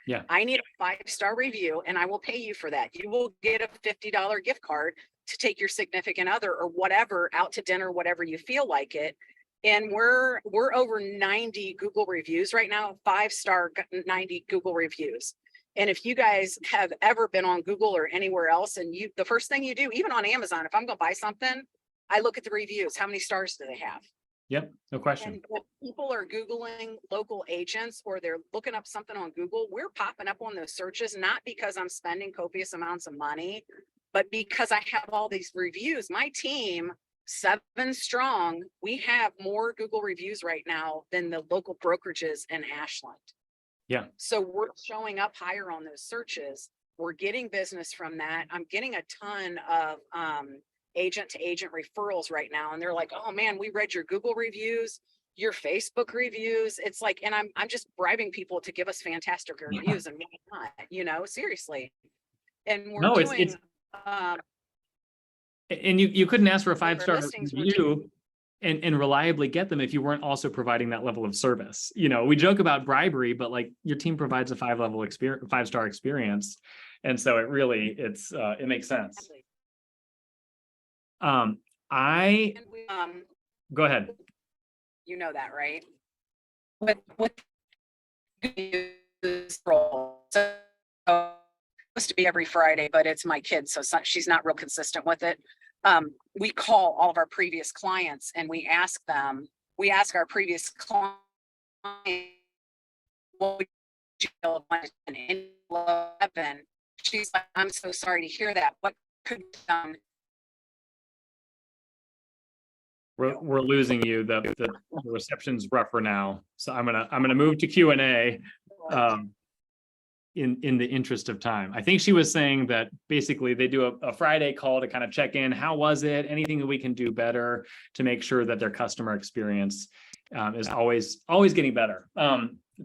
Yeah. I need a 5-star review and I will pay you for that. You will get a $50 gift card to take your significant other or whatever out to dinner, whatever you feel like it. And we're over 90 Google reviews right now, 5-star 90 Google reviews. And if you guys have ever been on Google or anywhere else, and the first thing you do, even on Amazon, if I'm gonna buy something, I look at the reviews. How many stars do they have? Yep, no question. And when people are Googling local agents or they're looking up something on Google, we're popping up on those searches, not because I'm spending copious amounts of money, but because I have all these reviews. My team, 7 strong, we have more Google reviews right now than the local brokerages in Ashland. Yeah. So we're showing up higher on those searches. We're getting business from that. I'm getting a ton of agent to agent referrals right now. And they're like, oh man, we read your Google reviews, your Facebook reviews. It's like, and I'm just bribing people to give us fantastic reviews and maybe not, seriously. And we're doing and you couldn't ask for a 5-star listings were review and reliably get them if you weren't also providing that level of service. We joke about bribery, but like your team provides a 5-star experience. And so it makes sense. Go ahead. You know that, right? With so supposed to be every Friday, but it's my kid, so she's not real consistent with it. We call all of our previous clients and we ask our previous client, what would you feel in 11? She's like, I'm so sorry to hear that. What could be done? We're losing you. The reception's rougher now. So I'm gonna move to Q&A. In the interest of time. I think she was saying that basically they do a Friday call to kind of check in. How was it? Anything that we can do better to make sure that their customer experience is always getting better.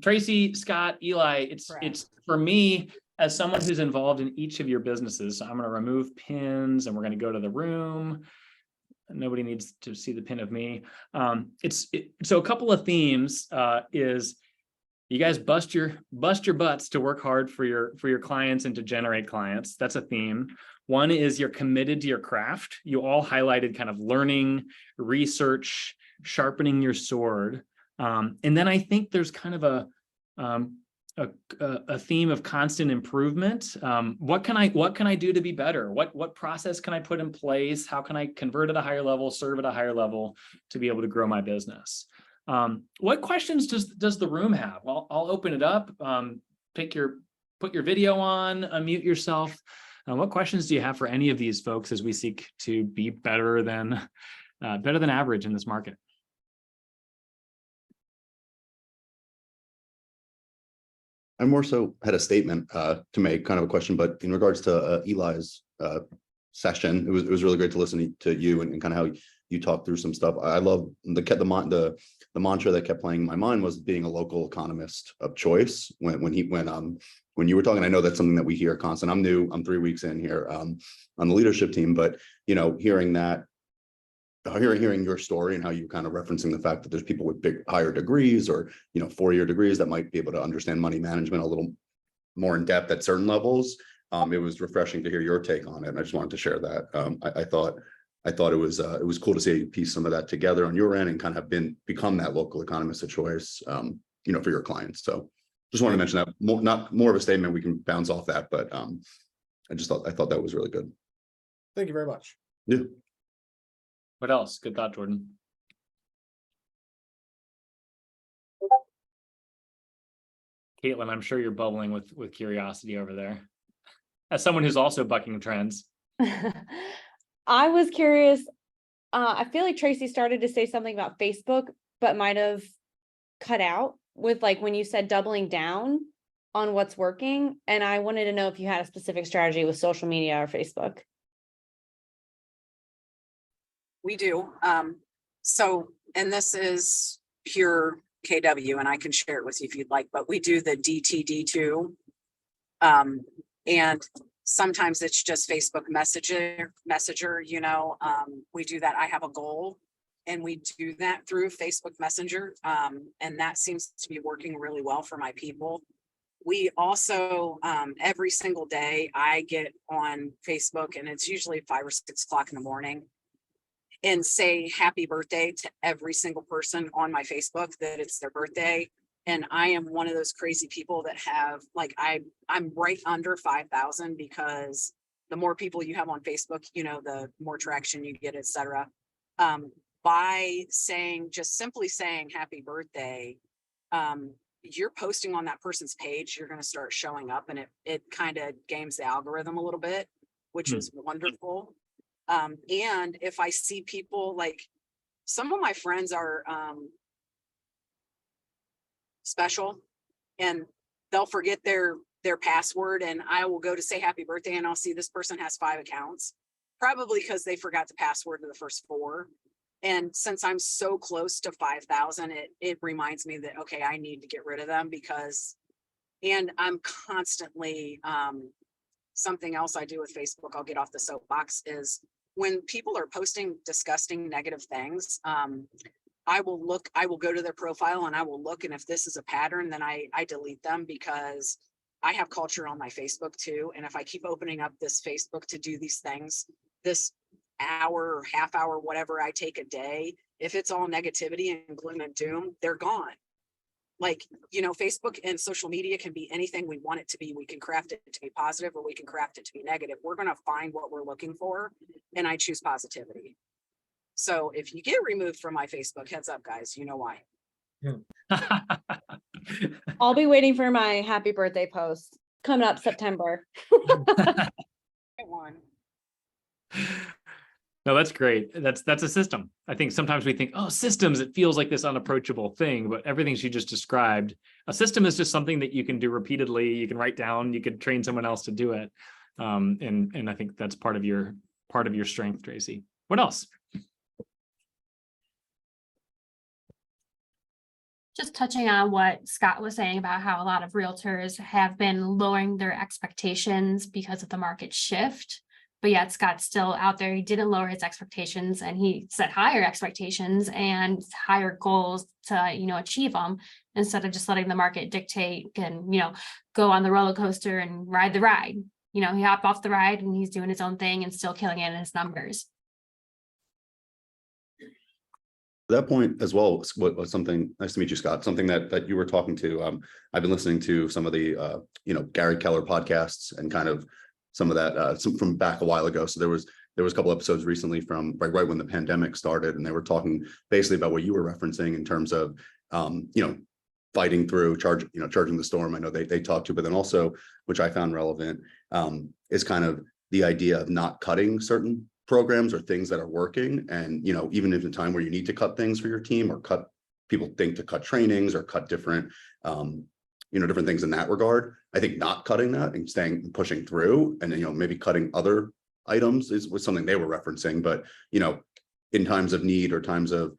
Tracy, Scott, Eli, it's for me as someone who's involved in each of your businesses. So I'm going to remove pins and we're going to go to the room. Nobody needs to see the pin of me. So a couple of themes is you guys bust your butts to work hard for your clients and to generate clients. That's a theme. One is you're committed to your craft. You all highlighted kind of learning, research, sharpening your sword. And then I think there's kind of a theme of constant improvement. What can I do to be better? What process can I put in place? How can I convert at a higher level, serve at a higher level to be able to grow my business? What questions does the room have? Well, I'll open it up. Put your video on, unmute yourself. What questions do you have for any of these folks as we seek to be better than average in this market? I more so had a statement to make, kind of a question, but in regards to Eli's session, it was really great to listen to you and kind of how you talked through some stuff. I love the mantra that kept playing in my mind was being a local economist of choice. When you were talking, I know that's something that we hear constant. I'm new. I'm 3 weeks in here on the leadership team, but hearing your story and how you kind of referencing the fact that there's people with higher degrees or 4-year degrees that might be able to understand money management a little more in depth at certain levels. It was refreshing to hear your take on it, and I just wanted to share that. I thought it was cool to see you piece some of that together on your end and kind of become that local economist of choice, for your clients. So just wanted to mention that. Not more of a statement. We can bounce off that, but I thought that was really good. Thank you very much. Yeah. What else? Good thought, Jordan. Caitlin, I'm sure you're bubbling with curiosity over there. As someone who's also bucking trends. I was curious. I feel like Tracy started to say something about Facebook, but might have cut out with like when you said doubling down on what's working. And I wanted to know if you had a specific strategy with social media or Facebook. We do. And this is pure KW, and I can share it with you if you'd like, but we do the DTD2. And sometimes it's just Facebook Messenger, we do that. I have a goal and we do that through Facebook Messenger. And that seems to be working really well for my people. We also, every single day I get on Facebook, and it's usually 5 or 6 o'clock in the morning, and say happy birthday to every single person on my Facebook that it's their birthday. And I am one of those crazy people that have like, I'm right under 5,000 because the more people you have on Facebook, you know, the more traction you get, et cetera. By saying, just simply saying happy birthday, you're posting on that person's page, you're going to start showing up, and it kind of games the algorithm a little bit, which is wonderful. And if I see people, like some of my friends are special, and they'll forget their password, and I will go to say happy birthday and I'll see this person has 5 accounts, probably because they forgot the password to the first 4. And since I'm so close to 5,000, it reminds me that, okay, I need to get rid of them and I'm constantly, something else I do with Facebook, I'll get off the soapbox, is when people are posting disgusting negative things, I will go to their profile and I will look, and if this is a pattern, then I delete them, because I have culture on my Facebook too. And if I keep opening up this Facebook to do these things, this hour or half hour, whatever I take a day, if it's all negativity and gloom and doom, they're gone. Like, you know, Facebook and social media can be anything we want it to be. We can craft it to be positive or we can craft it to be negative. We're going to find what we're looking for, and I choose positivity. So if you get removed from my Facebook, heads up, guys, you know why. I'll be waiting for my happy birthday post coming up September. One. No, that's great. That's a system. I think sometimes we think, oh, systems, it feels like this unapproachable thing, but everything she just described, a system is just something that you can do repeatedly. You can write down, you could train someone else to do it. And I think that's part of your strength, Tracy. What else? Just touching on what Scott was saying about how a lot of realtors have been lowering their expectations because of the market shift. But yet Scott's still out there. He didn't lower his expectations, and he set higher expectations and higher goals to, you know, achieve them, instead of just letting the market dictate and, you know, go on the roller coaster and ride the ride. You know, he hopped off the ride and he's doing his own thing and still killing it in his numbers. That point as well was something, nice to meet you, Scott, something that you were talking to. I've been listening to some of the Gary Keller podcasts and kind of some of that from back a while ago. So there was a couple episodes recently from right when the pandemic started, and they were talking basically about what you were referencing in terms of fighting through charging the storm. I know they talked to, but then also, which I found relevant, is kind of the idea of not cutting certain programs or things that are working. And, even in a time where you need to cut things for your team, or people think to cut trainings or cut different, different things in that regard. I think not cutting that and pushing through, and then, maybe cutting other items was something they were referencing. But, in times of need or times of,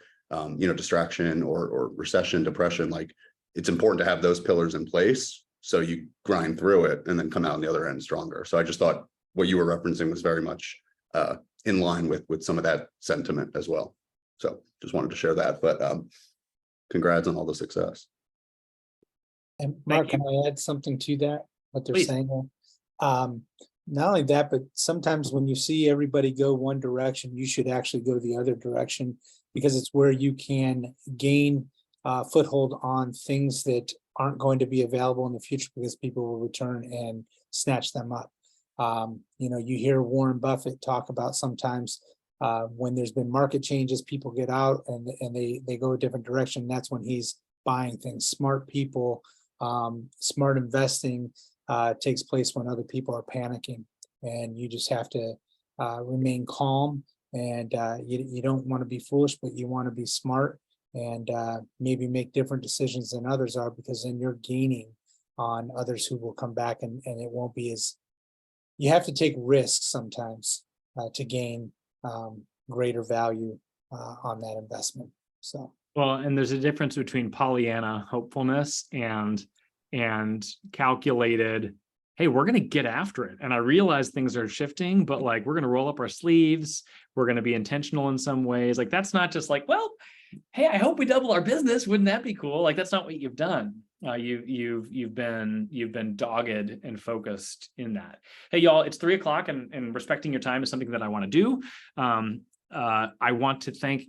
distraction or recession, depression, like, it's important to have those pillars in place so you grind through it and then come out on the other end stronger. So I just thought what you were referencing was very much in line with some of that sentiment as well. So just wanted to share that, but congrats on all the success. And Mark, can I add something to that, what they're saying there? Not only that, but sometimes when you see everybody go one direction, you should actually go the other direction, because it's where you can gain foothold on things that aren't going to be available in the future, because people will return and snatch them up. You hear Warren Buffett talk about sometimes when there's been market changes, people get out and they go a different direction. That's when he's buying things. Smart people, smart investing takes place when other people are panicking, and you just have to remain calm, and you don't want to be foolish, but you want to be smart, and maybe make different decisions than others are, because then you're gaining on others who will come back, and it won't be as, you have to take risks sometimes to gain greater value on that investment. So. Well, and there's a difference between Pollyanna hopefulness and calculated, hey, we're going to get after it. And I realize things are shifting, but like, we're going to roll up our sleeves. We're going to be intentional in some ways. Like, that's not just like, well, hey, I hope we double our business. Wouldn't that be cool? Like, that's not what you've done. You've been dogged and focused in that. Hey, y'all, it's 3:00, and respecting your time is something that I want to do. I want to thank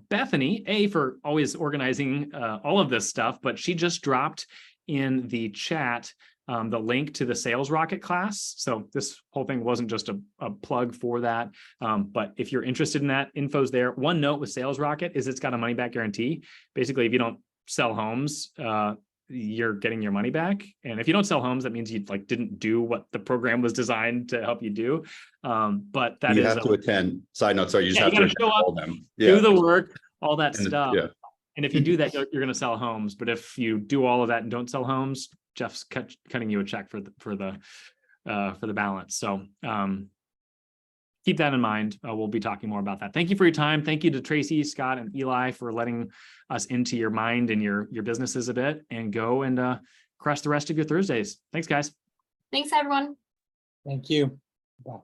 Bethany, for always organizing all of this stuff, but she just dropped in the chat the link to the Sales Rocket class. So this whole thing wasn't just a plug for that. But if you're interested in that, info's there. One note with Sales Rocket is it's got a money back guarantee. Basically, if you don't sell homes, you're getting your money back. And if you don't sell homes, that means you didn't do what the program was designed to help you do. But that You is have to attend. Side note, sorry, you just Yeah, have you to gotta show attend up, all of them. do the work, all that And stuff. yeah. And if you do that, you're going to sell homes. But if you do all of that and don't sell homes, Jeff's cutting you a check for the balance. So keep that in mind. We'll be talking more about that. Thank you for your time. Thank you to Tracy, Scott, and Eli for letting us into your mind and your businesses a bit, and go and crush the rest of your Thursdays. Thanks, guys. Thanks, everyone. Thank you. Bye.